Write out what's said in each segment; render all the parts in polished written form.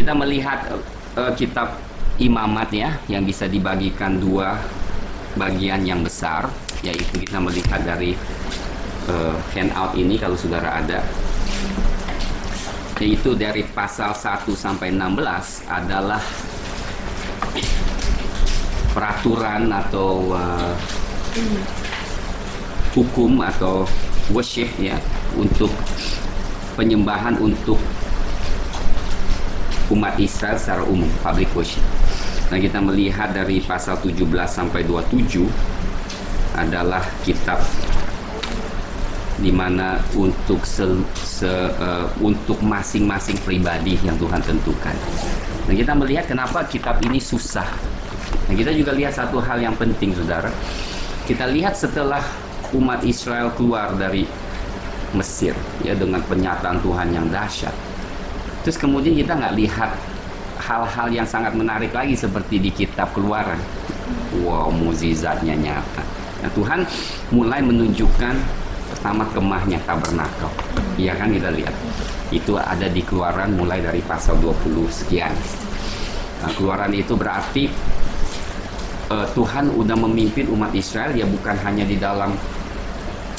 kita melihat kitab Imamat ya, yang bisa dibagikan dua bagian yang besar, yaitu kita melihat dari handout ini kalau saudara ada, yaitu dari pasal 1 sampai 16 adalah peraturan atau hukum atau worship ya, untuk penyembahan untuk umat Israel secara umum, public worship. Nah, kita melihat dari pasal 17 sampai 27 adalah kitab di mana untuk untuk masing-masing pribadi yang Tuhan tentukan. Nah, kita melihat kenapa kitab ini susah. Nah, kita juga lihat satu hal yang penting, saudara. Kita lihat setelah umat Israel keluar dari Mesir ya, dengan penyataan Tuhan yang dahsyat. Terus kemudian kita nggak lihat hal-hal yang sangat menarik lagi seperti di kitab Keluaran. Wow, mukjizatnya nyata. Nah, Tuhan mulai menunjukkan pertama kemahnya, tabernakel. Iya kan, kita lihat. Itu ada di Keluaran mulai dari pasal 20 sekian. Nah, Keluaran itu berarti Tuhan udah memimpin umat Israel ya, bukan hanya di dalam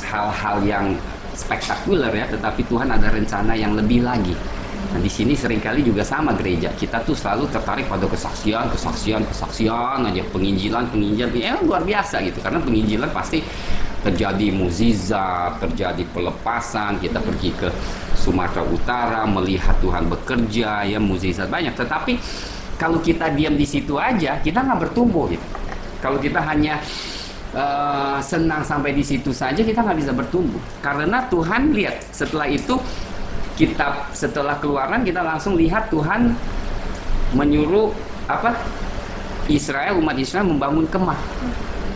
hal-hal yang spektakuler ya, tetapi Tuhan ada rencana yang lebih lagi. Nah, di sini seringkali juga sama gereja. Kita tuh selalu tertarik pada kesaksian aja, penginjilan ya, luar biasa gitu. Karena penginjilan pasti terjadi mukjizat, terjadi pelepasan. Kita pergi ke Sumatera Utara melihat Tuhan bekerja ya, mukjizat banyak. Tetapi kalau kita diam di situ aja, kita nggak bertumbuh gitu. Kalau kita hanya senang sampai di situ saja, kita nggak bisa bertumbuh. Karena Tuhan lihat setelah itu, kitab setelah Keluaran kita langsung lihat Tuhan menyuruh umat Israel membangun kemah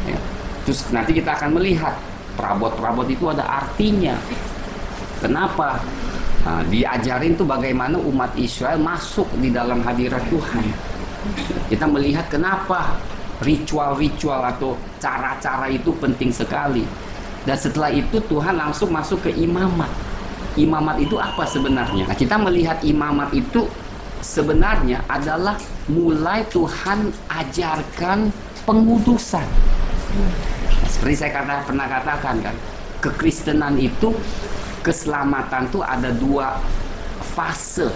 ya. Terus nanti kita akan melihat perabot-perabot itu ada artinya. Kenapa? Nah, diajarin tuh bagaimana umat Israel masuk di dalam hadirat Tuhan. Kita melihat kenapa ritual-ritual atau cara-cara itu penting sekali. Dan setelah itu Tuhan langsung masuk ke imamat. Imamat itu apa sebenarnya? Nah, kita melihat imamat itu sebenarnya adalah mulai Tuhan ajarkan pengudusan. Nah, seperti saya pernah katakan kan, kekristenan itu, keselamatan itu ada dua fase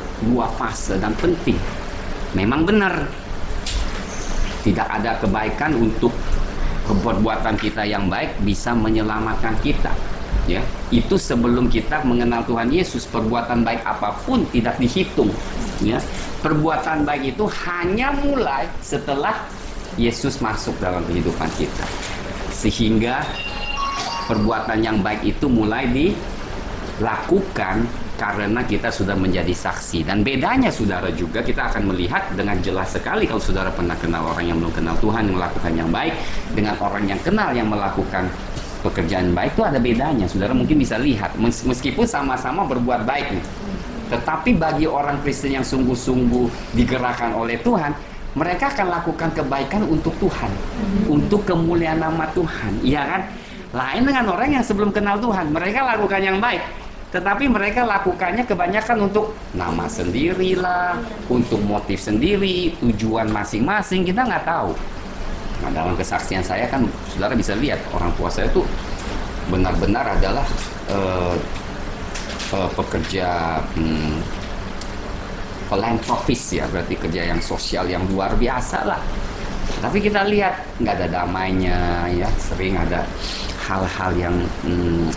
dan penting. Memang benar, tidak ada kebaikan untuk perbuatan kita yang baik bisa menyelamatkan kita. Ya, itu sebelum kita mengenal Tuhan Yesus, perbuatan baik apapun tidak dihitung. Ya, perbuatan baik itu hanya mulai setelah Yesus masuk dalam kehidupan kita, sehingga perbuatan yang baik itu mulai dilakukan karena kita sudah menjadi saksi. Dan bedanya, saudara, juga kita akan melihat dengan jelas sekali kalau saudara pernah kenal orang yang belum kenal Tuhan yang melakukan yang baik dengan orang yang kenal yang melakukan pekerjaan baik, itu ada bedanya. Saudara mungkin bisa lihat, meskipun sama-sama berbuat baik nih, tetapi bagi orang Kristen yang sungguh-sungguh digerakkan oleh Tuhan, mereka akan lakukan kebaikan untuk Tuhan, untuk kemuliaan nama Tuhan, iya kan? Lain dengan orang yang sebelum kenal Tuhan, mereka lakukan yang baik, tetapi mereka lakukannya kebanyakan untuk nama sendirilah, untuk motif sendiri, tujuan masing-masing, kita nggak tahu. Nah, dalam kesaksian saya kan saudara bisa lihat orang tua saya itu benar-benar adalah pekerja filantropis ya, berarti kerja yang sosial yang luar biasa lah. Tapi kita lihat nggak ada damainya ya, sering ada hal-hal yang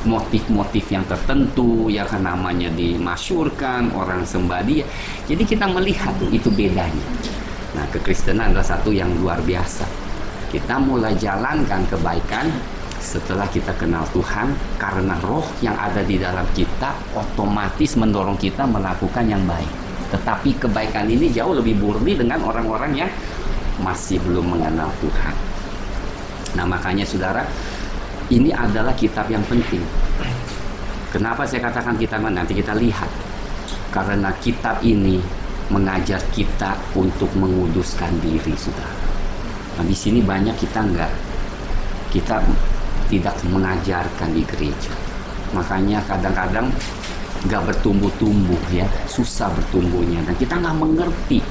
motif-motif yang tertentu ya kan, namanya dimasyurkan, orang sembah dia. Jadi kita melihat tuh, itu bedanya. Nah, kekristenan adalah satu yang luar biasa. Kita mulai jalankan kebaikan setelah kita kenal Tuhan, karena roh yang ada di dalam kita otomatis mendorong kita melakukan yang baik. Tetapi kebaikan ini jauh lebih murni dengan orang-orang yang masih belum mengenal Tuhan. Nah, makanya saudara, ini adalah kitab yang penting. Kenapa saya katakan kitab? Nanti kita lihat. Karena kitab ini mengajar kita untuk menguduskan diri, saudara. Nah, di sini banyak kita tidak mengajarkan di gereja. Makanya kadang-kadang nggak bertumbuh-tumbuh ya, susah bertumbuhnya, dan kita nggak mengerti.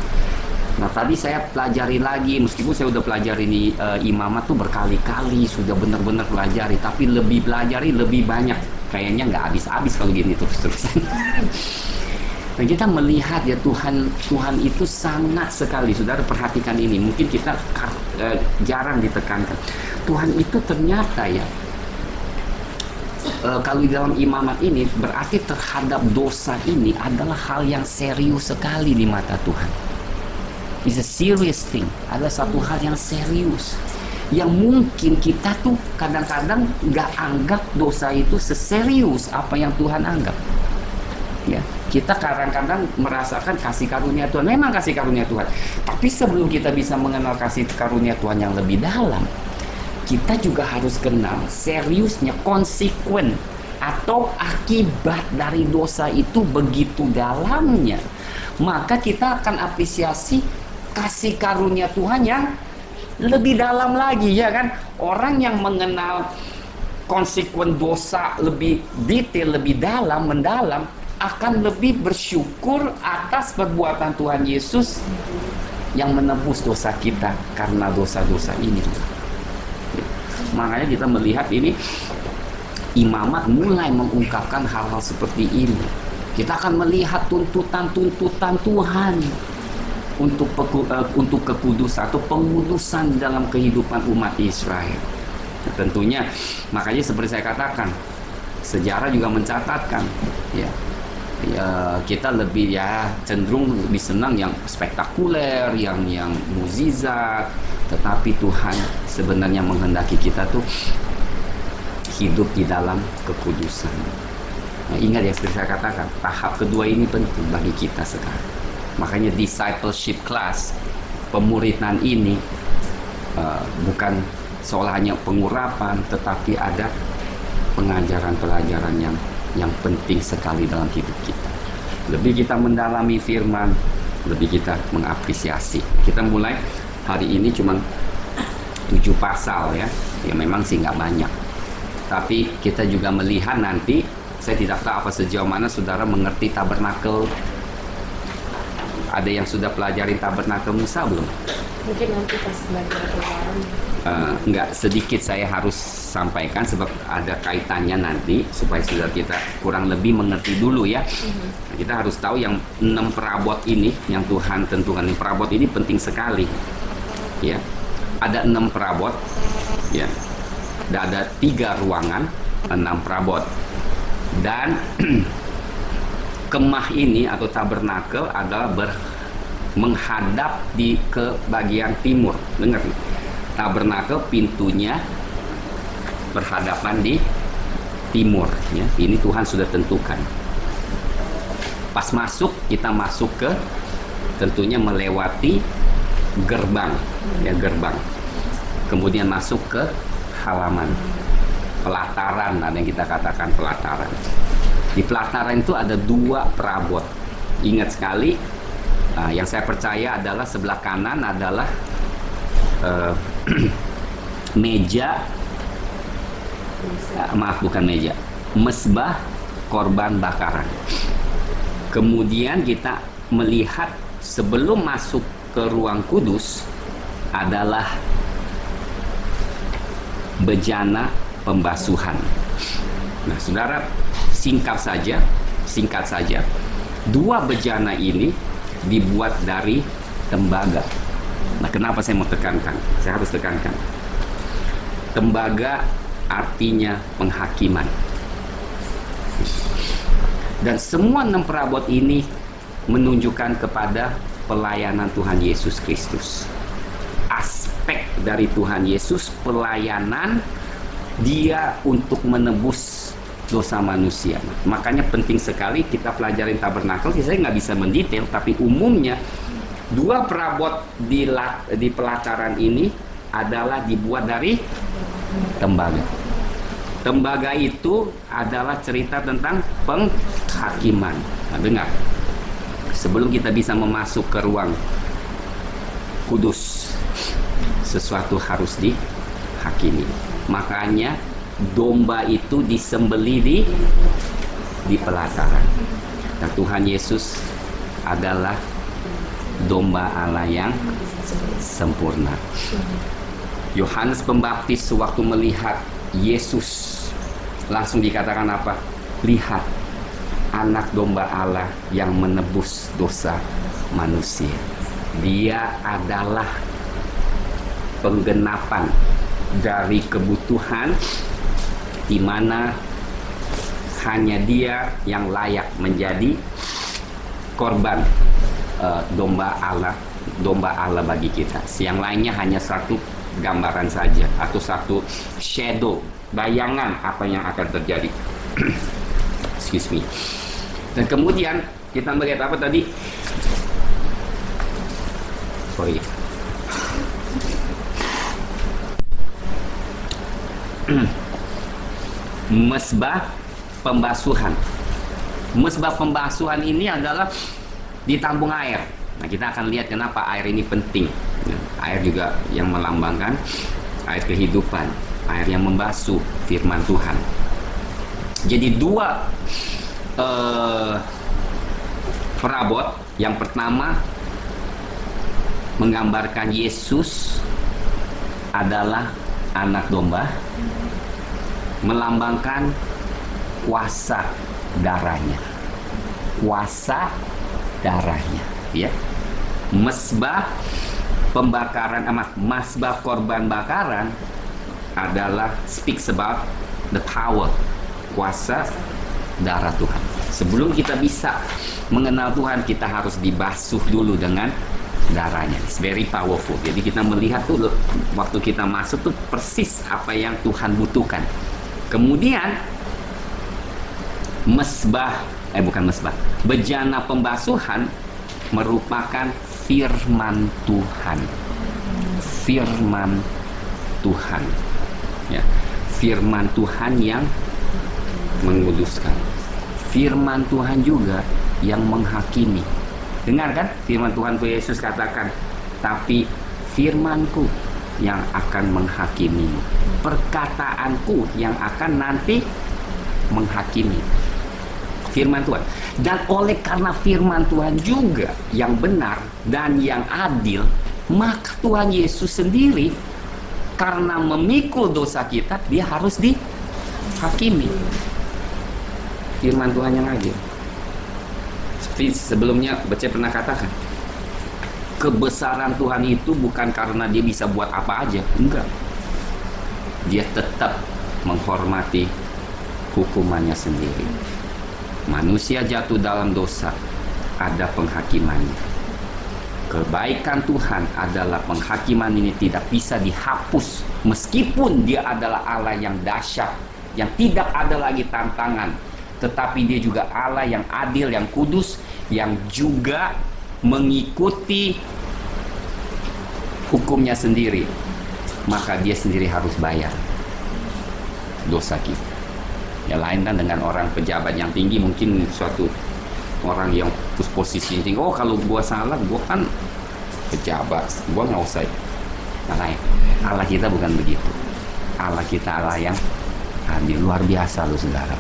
Nah tadi saya pelajari lagi, meskipun saya udah pelajari di imamat tuh berkali-kali, sudah benar-benar pelajari, tapi lebih pelajari lebih banyak, kayaknya nggak habis-habis kalau gini terus-terusan. Dan kita melihat ya Tuhan itu sangat sekali, saudara perhatikan ini, mungkin kita jarang ditekankan. Tuhan itu ternyata ya, kalau di dalam imamat ini berarti terhadap dosa ini adalah hal yang serius sekali di mata Tuhan. It's a serious thing, adalah satu hal yang serius, yang mungkin kita tuh kadang-kadang nggak anggap dosa itu seserius apa yang Tuhan anggap. Ya, kita kadang-kadang merasakan kasih karunia Tuhan, memang kasih karunia Tuhan, tapi sebelum kita bisa mengenal kasih karunia Tuhan yang lebih dalam, kita juga harus kenal seriusnya konsekuen atau akibat dari dosa itu begitu dalamnya. Maka kita akan apresiasi kasih karunia Tuhan yang lebih dalam lagi, ya kan? Orang yang mengenal konsekuen dosa lebih detail, lebih dalam, mendalam, akan lebih bersyukur atas perbuatan Tuhan Yesus yang menebus dosa kita karena dosa-dosa ini. Makanya kita melihat ini, imamat mulai mengungkapkan hal-hal seperti ini. Kita akan melihat tuntutan-tuntutan Tuhan untuk kekudusan atau pengudusan dalam kehidupan umat Israel. Nah, tentunya makanya seperti saya katakan, sejarah juga mencatatkan ya, kita lebih cenderung lebih senang yang spektakuler, yang mukjizat, tetapi Tuhan sebenarnya menghendaki kita tuh hidup di dalam kekudusan. Nah, ingat ya, seperti saya katakan, tahap kedua ini penting bagi kita sekarang. Makanya discipleship class, pemuridan ini bukan seolah hanya pengurapan, tetapi ada pengajaran-pelajaran yang penting sekali dalam hidup kita. Lebih kita mendalami firman, lebih kita mengapresiasi. Kita mulai hari ini cuma 7 pasal ya, ya memang sih nggak banyak. Tapi kita juga melihat nanti, saya tidak tahu apa sejauh mana saudara mengerti tabernakel. Ada yang sudah pelajari tabernakel Musa belum? Mungkin nanti pas belajar Keluaran. Enggak, sedikit saya harus sampaikan sebab ada kaitannya nanti supaya saudara kita kurang lebih mengerti dulu ya. Kita harus tahu yang 6 perabot ini yang Tuhan tentukan. Ini perabot ini penting sekali. Ya. Ada 6 perabot. Ya. Dan ada 3 ruangan, 6 perabot. Dan kemah ini atau tabernakel adalah menghadap ke bagian timur. Dengar, tabernakel pintunya berhadapan di timur ya. Ini Tuhan sudah tentukan. Pas masuk, kita masuk ke, tentunya melewati gerbang ya, gerbang. Kemudian masuk ke halaman, pelataran, ada yang kita katakan pelataran. Di pelataran itu ada 2 perabot. Ingat sekali, yang saya percaya adalah sebelah kanan adalah meja, bukan meja, mezbah korban bakaran. Kemudian kita melihat sebelum masuk ke ruang kudus adalah bejana pembasuhan. Nah, saudara, singkat saja, 2 bejana ini dibuat dari tembaga. Nah, kenapa saya mau tekankan? Saya harus tekankan. Tembaga artinya penghakiman. Dan semua 6 perabot ini menunjukkan kepada pelayanan Tuhan Yesus Kristus. Aspek dari Tuhan Yesus, pelayanan Dia untuk menebus dosa manusia. Makanya penting sekali kita pelajarin tabernakel. Saya nggak bisa mendetail, tapi umumnya 2 perabot di pelataran ini adalah dibuat dari tembaga. Tembaga itu adalah cerita tentang penghakiman. Nah, dengar, sebelum kita bisa memasuk ke ruang kudus, sesuatu harus dihakimi. Makanya domba itu disembeli di di pelataran. Nah, Tuhan Yesus adalah domba Allah yang sempurna. Yohanes Pembaptis sewaktu melihat Yesus langsung dikatakan apa? Lihat, anak domba Allah yang menebus dosa manusia. Dia adalah penggenapan dari kebutuhan di mana hanya dia yang layak menjadi korban domba Allah bagi kita. Yang lainnya hanya satu gambaran saja atau satu shadow, bayangan apa yang akan terjadi. Excuse me. Dan kemudian kita melihat apa tadi? Sorry. Mesbah pembasuhan. Mesbah pembasuhan ini adalah ditampung air. Nah, kita akan lihat kenapa air ini penting. Air juga yang melambangkan air kehidupan, air yang membasuh firman Tuhan. Jadi dua perabot. Yang pertama menggambarkan Yesus adalah anak domba, melambangkan kuasa darahnya. Kuasa darahnya, ya. Mesbah pembakaran, mesbah korban bakaran adalah speaks about the power, kuasa darah Tuhan. Sebelum kita bisa mengenal Tuhan, kita harus dibasuh dulu dengan darahnya. It's very powerful. Jadi kita melihat tuh waktu kita masuk tuh persis apa yang Tuhan butuhkan. Kemudian bejana pembasuhan merupakan firman Tuhan. Firman Tuhan, ya. Firman Tuhan yang menguduskan. Firman Tuhan juga yang menghakimi. Dengar kan firman Tuhan Yesus katakan, tapi firmanku yang akan menghakimi, perkataanku yang akan nanti menghakimi. Firman Tuhan. Dan oleh karena firman Tuhan juga yang benar dan yang adil, maka Tuhan Yesus sendiri karena memikul dosa kita, dia harus dihakimi. Firman Tuhan yang adil. Seperti sebelumnya Baca pernah katakan, kebesaran Tuhan itu bukan karena dia bisa buat apa aja, enggak. Dia tetap menghormati hukumannya sendiri. Manusia jatuh dalam dosa, ada penghakimannya. Kebaikan Tuhan adalah penghakiman ini tidak bisa dihapus, meskipun dia adalah Allah yang dahsyat, yang tidak ada lagi tantangan. Tetapi dia juga Allah yang adil, yang kudus, yang juga mengikuti hukumnya sendiri. Maka dia sendiri harus bayar dosa kita. Ya lain kan dengan orang pejabat yang tinggi, mungkin suatu orang yang posisi tinggi, oh kalau gua salah, gua kan pejabat, gua nggak usah. Nah, lain. Allah kita bukan begitu. Allah kita Allah yang adil, luar biasa loh saudara.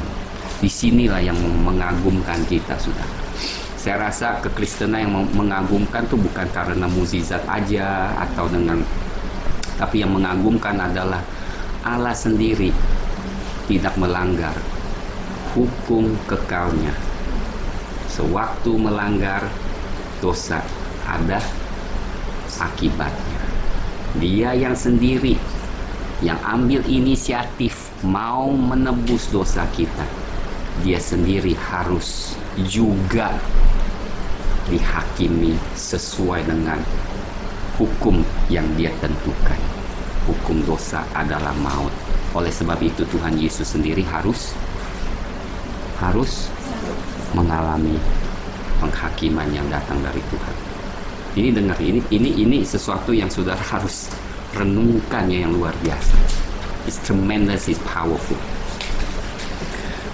Disinilah yang mengagumkan kita, saudara. Saya rasa kekristenan yang mengagumkan tuh bukan karena mukjizat aja atau tapi yang mengagumkan adalah Allah sendiri tidak melanggar hukum kekalnya. Sewaktu melanggar dosa ada akibatnya. Dia yang sendiri yang ambil inisiatif mau menebus dosa kita. Dia sendiri harus juga dihakimi sesuai dengan hukum yang dia tentukan. Hukum dosa adalah maut. Oleh sebab itu Tuhan Yesus sendiri harus mengalami penghakiman yang datang dari Tuhan. Ini dengar, ini sesuatu yang saudara harus renungkannya yang luar biasa. It's tremendous, it's powerful.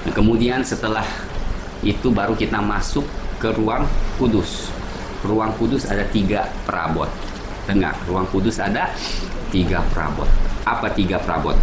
Nah, kemudian setelah itu baru kita masuk ke ruang kudus. Ruang kudus ada 3 perabot. Dengar, ruang kudus ada 3 perabot. Apa 3 perabot?